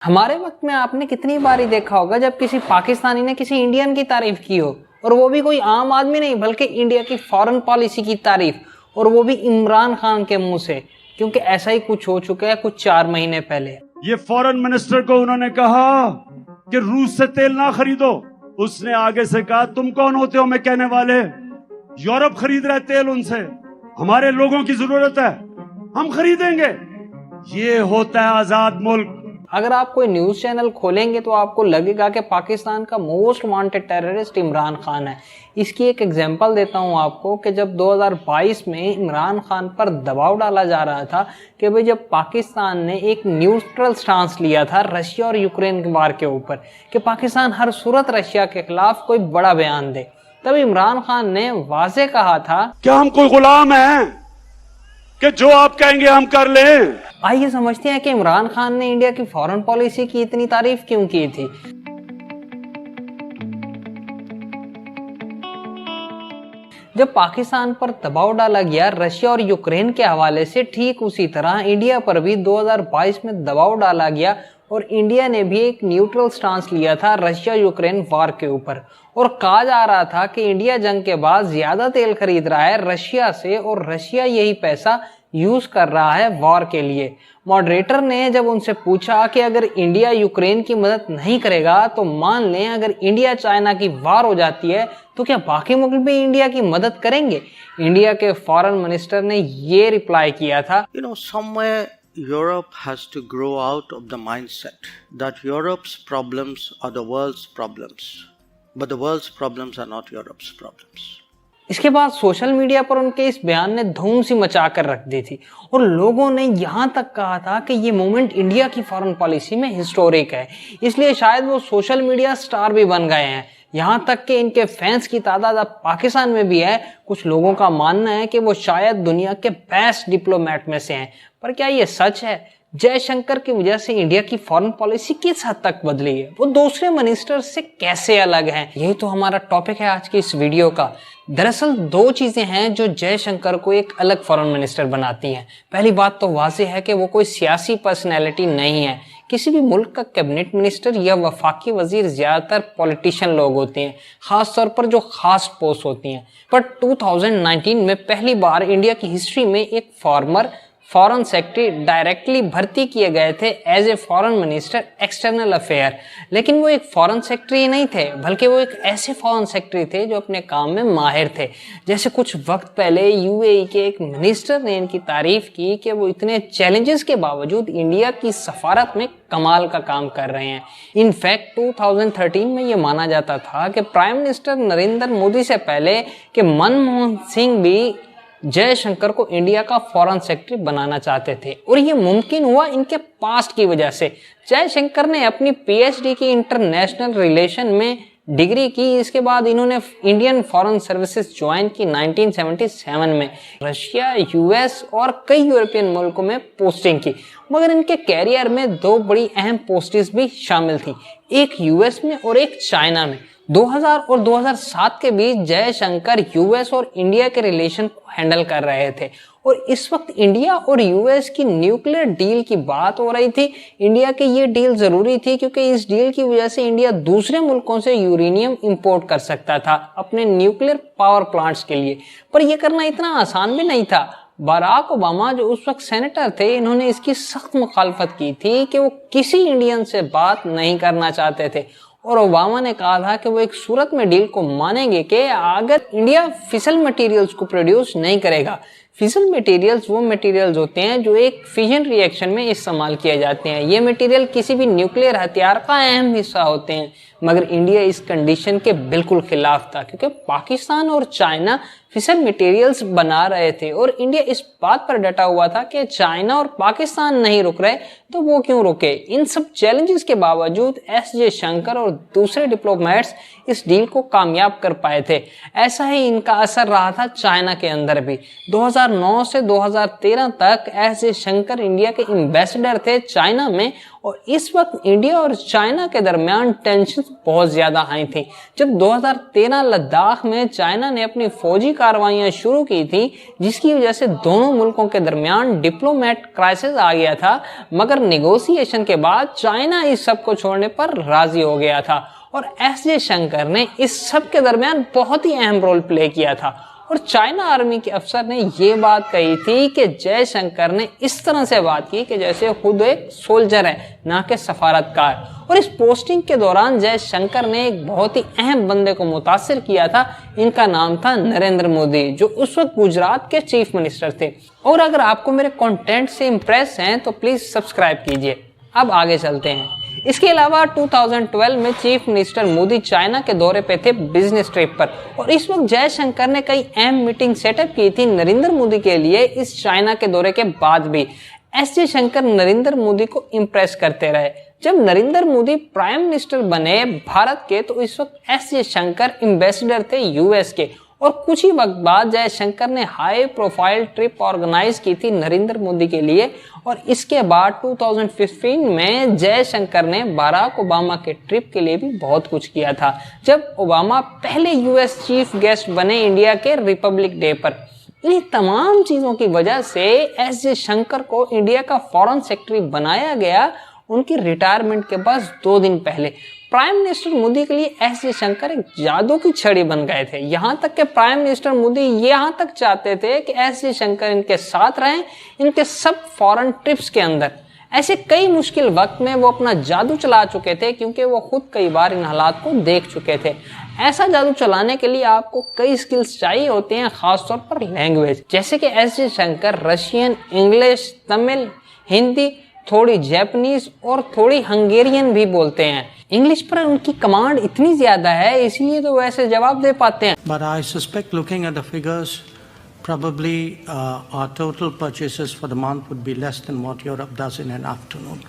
हमारे वक्त में आपने कितनी बार ही देखा होगा जब किसी पाकिस्तानी ने किसी इंडियन की तारीफ की हो, और वो भी कोई आम आदमी नहीं बल्कि इंडिया की फॉरेन पॉलिसी की तारीफ, और वो भी इमरान खान के मुंह से। क्योंकि ऐसा ही कुछ हो चुका है कुछ 4 महीने पहले। ये फॉरेन मिनिस्टर को उन्होंने कहा कि रूस से तेल ना खरीदो। उसने आगे से कहा तुम कौन होते हो मैं कहने वाले, यूरोप खरीद रहा है तेल उनसे, हमारे लोगों की जरूरत है, हम खरीदेंगे। ये होता है आजाद मुल्क। अगर आप कोई न्यूज चैनल खोलेंगे तो आपको लगेगा कि पाकिस्तान का most wanted terrorist Imran Khan है। इसकी एक एग्जांपल देता हूं आपको कि जब 2022 में इमरान खान पर दबाव डाला जा रहा था कि भाई जब पाकिस्तान ने एक न्यूट्रल स्टांस लिया था रशिया और यूक्रेन के वार के ऊपर कि पाकिस्तान हर सूरत रशिया के खिलाफ कोई बड़ा बयान दे, तब इमरान खान ने वाज़े कहा था क्या हम कोई गुलाम हैं कि जो आप कहेंगे हम कर लें। आइए समझते हैं कि इमरान खान ने इंडिया की फॉरेन पॉलिसी की इतनी तारीफ क्यों की थी। जब पाकिस्तान पर दबाव डाला गया रशिया और यूक्रेन के हवाले से, ठीक उसी तरह इंडिया पर भी 2022 में दबाव डाला गया और इंडिया ने भी एक न्यूट्रल स्टांस लिया था रशिया यूक्रेन वार के ऊपर। और कहा जा रहा था कि इंडिया जंग के बाद ज्यादा तेल खरीद रहा है रशिया से और रशिया यही पैसा यूज कर रहा है वॉर के लिए। मॉडरेटर ने जब उनसे पूछा कि अगर इंडिया यूक्रेन की मदद नहीं करेगा तो मान लें अगर इंडिया चाइना की वार हो जाती है तो क्या बाकी मुल्क भी इंडिया की मदद करेंगे, इंडिया के फॉरेन मिनिस्टर ने ये रिप्लाई किया था, somewhere Europe has to grow out of the mindset that Europe's problems are the world's problems, but the world's problems are not Europe's problems. इसके बाद सोशल मीडिया पर उनके इस बयान ने धूम सी मचा कर रख दी थी और लोगों ने यहाँ तक कहा था कि ये मोमेंट इंडिया की फॉरेन पॉलिसी में हिस्टोरिक है, इसलिए शायद वो सोशल मीडिया स्टार भी बन गए हैं। यहाँ तक कि इनके फैंस की तादाद अब पाकिस्तान में भी है। कुछ लोगों का मानना है कि वो शायद दुनिया के बेस्ट डिप्लोमेट में से हैं। पर क्या ये सच है? जयशंकर की वजह से इंडिया की फॉरेन पॉलिसी किस हद तक बदली है, वो दूसरे मिनिस्टर से कैसे अलग है, यही तो हमारा टॉपिक है आज की इस वीडियो का। दरअसल 2 चीजें हैं जो जयशंकर को एक अलग फॉरेन मिनिस्टर बनाती हैं। पहली बात तो वाज़ेह है कि वो कोई सियासी पर्सनैलिटी नहीं है। किसी भी मुल्क का कैबिनेट मिनिस्टर या वफाकी वजीर ज्यादातर पॉलिटिशियन लोग होते हैं, खासतौर पर जो खास पोस्ट होती हैं। पर 2019 में पहली बार इंडिया की हिस्ट्री में एक फॉर्मर फॉरेन सेक्रेटरी डायरेक्टली भर्ती किए गए थे as a foreign minister external affair. लेकिन वो एक फॉरेन सेक्रेटरी नहीं थे बल्कि वो एक ऐसे फॉरेन सेक्रेटरी थे जो अपने काम में माहिर थे। जैसे कुछ वक्त पहले यूएई के एक मिनिस्टर ने इनकी तारीफ की कि वो इतने चैलेंजेस के बावजूद इंडिया की सफारत में कमाल का काम कर रहे हैं। इनफैक्ट 2013 में ये माना जाता था कि प्राइम मिनिस्टर नरेंद्र मोदी से पहले कि मनमोहन सिंह भी जयशंकर को इंडिया का फॉरेन सेक्रेटरी बनाना चाहते थे और ये मुमकिन हुआ इनके पास्ट की वजह से। जयशंकर ने अपनी पीएचडी की इंटरनेशनल रिलेशन में डिग्री की, इसके बाद इन्होंने इंडियन फॉरेन सर्विसेज ज्वाइन की 1977 में। रशिया, यूएस और कई यूरोपियन मुल्कों में पोस्टिंग की, मगर इनके कैरियर में 2 बड़ी अहम पोस्टिंग्स भी शामिल थी, एक यूएस में और एक चाइना में। 2000 और 2007 के बीच जयशंकर यूएस और इंडिया के रिलेशन को हैंडल कर रहे थे और इस वक्त इंडिया और यूएस की न्यूक्लियर डील की बात हो रही थी। इंडिया की ये डील जरूरी थी क्योंकि इस डील की वजह से इंडिया दूसरे मुल्कों से यूरेनियम इंपोर्ट कर सकता था अपने न्यूक्लियर पावर प्लांट्स के लिए। पर यह करना इतना आसान भी नहीं था। बराक ओबामा जो उस वक्त सेनेटर थे, इन्होंने इसकी सख्त मुखालफत की थी कि वो किसी इंडियन से बात नहीं करना चाहते थे और ओबामा ने कहा था कि वो एक सूरत में डील को मानेंगे कि अगर इंडिया फिसल मटेरियल्स को प्रोड्यूस नहीं करेगा। फिसल मटेरियल्स वो मटेरियल्स होते हैं जो एक फिजन रिएक्शन में इस्तेमाल किए जाते हैं। ये मटेरियल किसी भी न्यूक्लियर हथियार का अहम हिस्सा होते हैं, मगर इंडिया इस कंडीशन के बिल्कुल खिलाफ था क्योंकि पाकिस्तान और चाइना फिसल मटेरियल्स बना रहे थे और इंडिया इस बात पर डटा हुआ था कि चाइना और पाकिस्तान नहीं रुक रहे तो वो क्यों रुके। इन सब चैलेंजेस के बावजूद एस जयशंकर और दूसरे डिप्लोमेट्स इस डील को कामयाब कर पाए थे। ऐसा ही इनका असर रहा था चाइना के अंदर भी। 2000 2009 से 2013 तक एस जयशंकर इंडिया के एम्बेसडर थे चाइना में, और इस वक्त इंडिया और चाइना के दरमियान टेंशन बहुत ज्यादा हाई थी। जब 2013 लद्दाख में चाइना ने अपनी फौजी कार्रवाइयां शुरू की थी, जिसकी वजह से दोनों मुल्कों के दरमियान डिप्लोमेट क्राइसिस आ गया था, मगर निगोशिएशन के बाद चाइना इस सब को छोड़ने पर राजी हो गया था और एस जयशंकर ने इस सब के दरमियान बहुत ही अहम रोल प्ले किया था। और चाइना आर्मी के अफसर ने ये बात कही थी कि जयशंकर ने इस तरह से बात की कि जैसे खुद एक सोल्जर है, ना कि सफारतकार। और इस पोस्टिंग के दौरान जयशंकर ने एक बहुत ही अहम बंदे को मुतासिर किया था। इनका नाम था नरेंद्र मोदी, जो उस वक्त गुजरात के चीफ मिनिस्टर थे। और अगर आपको मेरे कंटेंट से इम्प्रेस हैं तो प्लीज सब्सक्राइब कीजिए। अब आगे चलते हैं। इसके अलावा 2012 में चीफ मिनिस्टर मोदी चाइना के दौरे पे थे बिजनेस ट्रिप पर, और इस वक्त जयशंकर ने कई अहम मीटिंग सेटअप की थी नरेंद्र मोदी के लिए इस चाइना के दौरे के बाद भी। एस जयशंकर नरेंद्र मोदी को इम्प्रेस करते रहे। जब नरेंद्र मोदी प्राइम मिनिस्टर बने भारत के, तो इस वक्त एस जयशंकर एम्बेसडर थे यूएस के, और कुछ ही वक्त बाद जयशंकर ने हाई प्रोफाइल ट्रिप ऑर्गेनाइज की थी नरेंद्र मोदी के लिए। और इसके बाद 2015 में जयशंकर ने बराक ओबामा के ट्रिप के लिए भी बहुत कुछ किया था, जब ओबामा पहले यूएस चीफ गेस्ट बने इंडिया के रिपब्लिक डे पर। इन तमाम चीजों की वजह से एस जयशंकर को इंडिया का फॉरेन सेक्रेटरी बनाया गया उनकी रिटायरमेंट के बस 2 दिन पहले। प्राइम मिनिस्टर मोदी के लिए एस जयशंकर एक जादू की छड़ी बन गए थे। यहाँ तक कि प्राइम मिनिस्टर मोदी यहाँ तक चाहते थे कि एस जयशंकर इनके साथ रहें इनके सब फॉरेन ट्रिप्स के अंदर। ऐसे कई मुश्किल वक्त में वो अपना जादू चला चुके थे, क्योंकि वो खुद कई बार इन हालात को देख चुके थे। ऐसा जादू चलाने के लिए आपको कई स्किल्स चाहिए होते हैं, खासतौर पर लैंग्वेज, जैसे कि S Jaishankar Russian, English, Tamil, Hindi, थोड़ी जापानीज और थोड़ी हंगेरियन भी बोलते हैं। इंग्लिश पर उनकी कमांड इतनी ज्यादा है, इसीलिए तो वैसे जवाब दे पाते हैं। But I suspect, looking at the figures, probably our total purchases for the month would be less than what Europe does in an afternoon.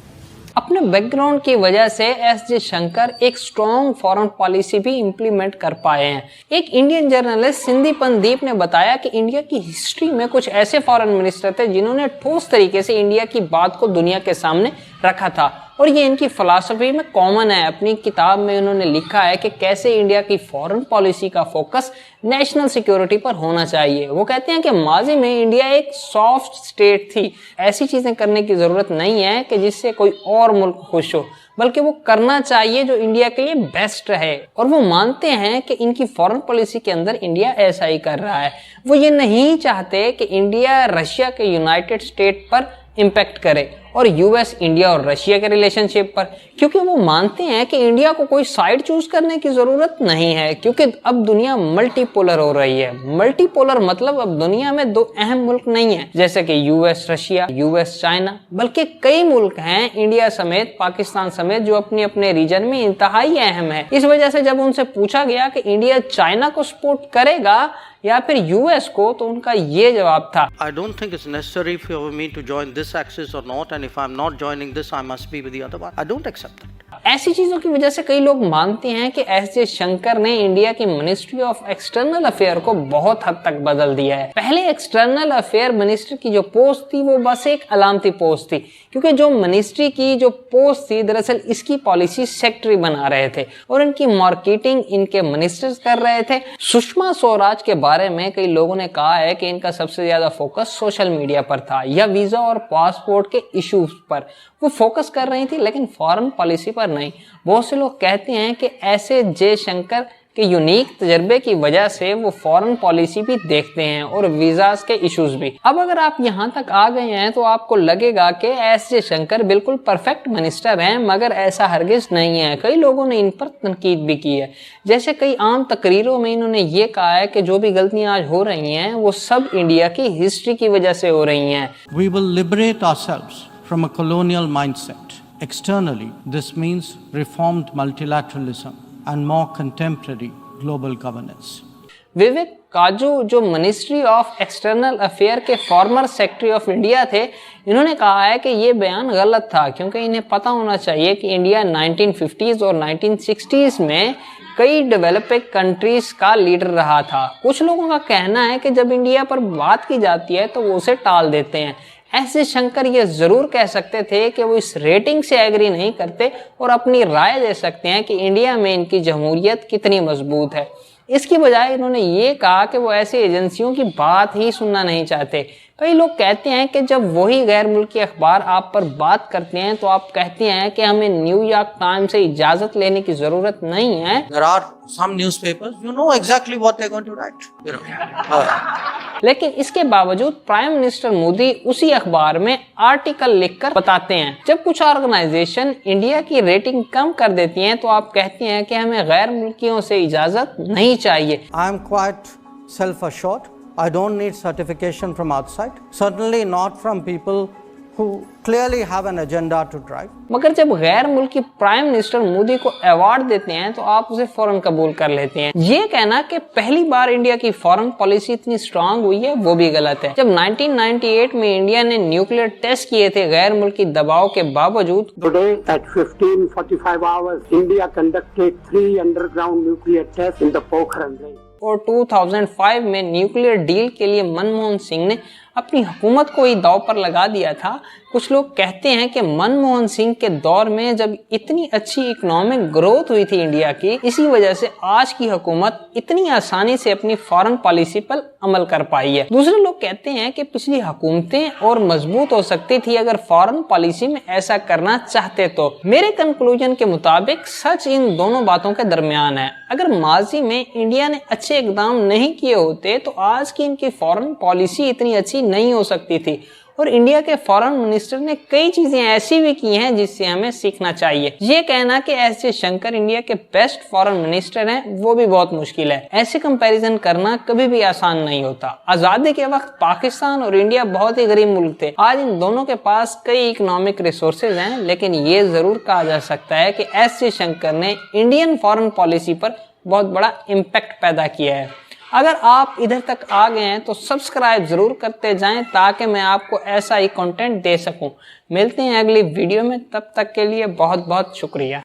अपने बैकग्राउंड की वजह से एस जयशंकर एक स्ट्रॉन्ग फॉरेन पॉलिसी भी इम्प्लीमेंट कर पाए हैं। एक इंडियन जर्नलिस्ट सिंधी पंदीप ने बताया कि इंडिया की हिस्ट्री में कुछ ऐसे फॉरेन मिनिस्टर थे जिन्होंने ठोस तरीके से इंडिया की बात को दुनिया के सामने रखा था, और ये इनकी फिलॉसफी में कॉमन है। अपनी किताब में उन्होंने लिखा है कि कैसे इंडिया की फॉरेन पॉलिसी का फोकस नेशनल सिक्योरिटी पर होना चाहिए। वो कहते हैं कि माजी में इंडिया एक सॉफ्ट स्टेट थी, ऐसी चीजें करने की जरूरत नहीं है कि जिससे कोई और मुल्क खुश हो, बल्कि वो करना चाहिए जो इंडिया के लिए बेस्ट रहे। और वो मानते हैं कि इनकी फॉरेन पॉलिसी के अंदर इंडिया ऐसा ही कर रहा है। वो ये नहीं चाहते कि इंडिया रशिया के यूनाइटेड स्टेट पर इम्पैक्ट करे और यूएस इंडिया और रशिया के रिलेशनशिप पर, क्योंकि वो मानते हैं कि इंडिया को कोई साइड चूज करने की जरूरत नहीं है, क्योंकि अब दुनिया मल्टीपोलर हो रही है। मल्टीपोलर मतलब अब दुनिया में 2 अहम मुल्क नहीं है, जैसे कि यूएस रशिया, यूएस चाइना, बल्कि कई मुल्क हैं इंडिया समेत, पाकिस्तान समेत, जो अपने अपने रीजन में इंतहाई अहम है। इस वजह से जब उनसे पूछा गया कि इंडिया चाइना को सपोर्ट करेगा या फिर यूएस को, तो उनका ये जवाब था, I don't think it's necessary for me to join this axis or not, and if I'm not joining this, I must be with the other one. I don't accept that. ऐसी चीजों की वजह से कई लोग मानते हैं कि एस जयशंकर ने इंडिया की मिनिस्ट्री ऑफ एक्सटर्नल अफेयर को बहुत हद तक बदल दिया है। पहले एक्सटर्नल अफेयर मिनिस्टर की जो पोस्ट थी वो बस एक अलामती पोस्ट थी, क्योंकि जो मिनिस्ट्री की जो पोस्ट थी दरअसल इसकी पॉलिसी सेक्रेटरी बना रहे थे और इनकी मार्केटिंग इनके मिनिस्टर्स कर रहे थे। सुषमा स्वराज के बारे में कई लोगों ने कहा है कि इनका सबसे ज्यादा फोकस सोशल मीडिया पर था या वीजा और पासपोर्ट के इश्यूज पर वो फोकस कर रही थी, लेकिन फॉरेन पॉलिसी पर नहीं। बहुत से लोग कहते हैं कि ऐसे जयशंकर के यूनिक तजर्बे की वजह से वो फॉरेन पॉलिसी भी देखते हैं और वीजास के इश्यूज भी। अब अगर आप यहाँ तक आ गए हैं तो आपको लगेगा कि एस जयशंकर बिल्कुल परफेक्ट मिनिस्टर हैं, मगर ऐसा हरगिज नहीं है। कई लोगों ने इन पर तनकीद भी की है, जैसे कई आम तकरीरों में इन्होंने ये कहा है कि जो भी गलतियां आज हो रही हैं वो सब इंडिया की हिस्ट्री की वजह से हो रही हैं। We will liberate ourselves from a colonial mindset. Externally, this means reformed multilateralism and more contemporary global governance. विवेक काजू जो मिनिस्ट्री ऑफ एक्सटर्नल अफेयर के फॉर्मर सेक्रेटरी ऑफ इंडिया थे, इन्होंने कहा है कि ये बयान गलत था, क्योंकि इन्हें पता होना चाहिए कि इंडिया 1950s और 1960s में कई डेवलपिंग कंट्रीज का लीडर रहा था। कुछ लोगों का कहना है कि जब इंडिया पर बात की जाती है तो वो उसे टाल देते हैं। एस जयशंकर ये जरूर कह सकते थे कि वो इस रेटिंग से एग्री नहीं करते और अपनी राय दे सकते हैं कि इंडिया में इनकी जमहूरियत कितनी मजबूत है। इसकी बजाय इन्होंने ये कहा कि वो ऐसी एजेंसियों की बात ही सुनना नहीं चाहते। कई लोग कहते हैं कि जब वही गैर मुल्की अखबार आप पर बात करते हैं तो आप कहते हैं कि हमें न्यूयॉर्क टाइम्स से इजाजत लेने की जरूरत नहीं है। There are some newspapers, you know exactly what they're going to write. You know. लेकिन इसके बावजूद प्राइम मिनिस्टर मोदी उसी अखबार में आर्टिकल लिखकर बताते हैं। जब कुछ ऑर्गेनाइजेशन इंडिया की रेटिंग कम कर देती हैं तो आप कहते हैं कि हमें गैर मुल्कियों से इजाजत नहीं चाहिए। I am quite self-assured. I don't need certification from outside. Certainly not from people who clearly have an agenda to drive. मगर जब गैर मुल्की प्राइम मिनिस्टर मोदी को अवार्ड देते हैं तो आप उसे फौरन कबूल कर लेते हैं। ये कहना कि पहली बार इंडिया की फॉरेन पॉलिसी इतनी स्ट्रांग हुई है वो भी गलत है। जब 1998 में इंडिया ने न्यूक्लियर टेस्ट किए थे गैर मुल्की दबाव के बावजूद, Today at 15:45 hours, India conducted 3 underground nuclear tests in the Pokhran range. और 2005 में न्यूक्लियर डील के लिए मनमोहन सिंह ने अपनी हुकूमत को ही दांव पर लगा दिया था। कुछ लोग कहते हैं कि मनमोहन सिंह के दौर में जब इतनी अच्छी इकोनॉमिक ग्रोथ हुई थी इंडिया की, इसी वजह से आज की हुकूमत इतनी आसानी से अपनी फॉरेन पॉलिसी पर अमल कर पाई है। दूसरे लोग कहते हैं कि पिछली हुकूमतें और मजबूत हो सकती थी अगर फॉरेन पॉलिसी में ऐसा करना चाहते तो। मेरे कंक्लूजन के मुताबिक सच इन दोनों बातों के दरमियान है। अगर माजी में इंडिया ने अच्छे इकदाम नहीं किए होते तो आज की इनकी फॉरेन पॉलिसी इतनी अच्छी नहीं हो सकती थी। और इंडिया के फॉरेन मिनिस्टर ने कई चीजें ऐसी भी की हैं जिससे हमें सीखना चाहिए। ये कहना कि एस जयशंकर इंडिया के बेस्ट फॉरेन मिनिस्टर हैं वो भी बहुत मुश्किल है। ऐसे कंपैरिजन करना कभी भी आसान नहीं होता। आजादी के वक्त पाकिस्तान और इंडिया बहुत ही गरीब मुल्क थे। आज इन दोनों के पास कई इकोनॉमिक रिसोर्सेज हैं, लेकिन ये जरूर कहा जा सकता है कि एस जयशंकर ने इंडियन फॉरेन पॉलिसी पर बहुत बड़ा इम्पैक्ट पैदा किया है। अगर आप इधर तक आ गए हैं तो सब्सक्राइब जरूर करते जाएं ताकि मैं आपको ऐसा ही कंटेंट दे सकूं। मिलते हैं अगली वीडियो में, तब तक के लिए बहुत बहुत शुक्रिया।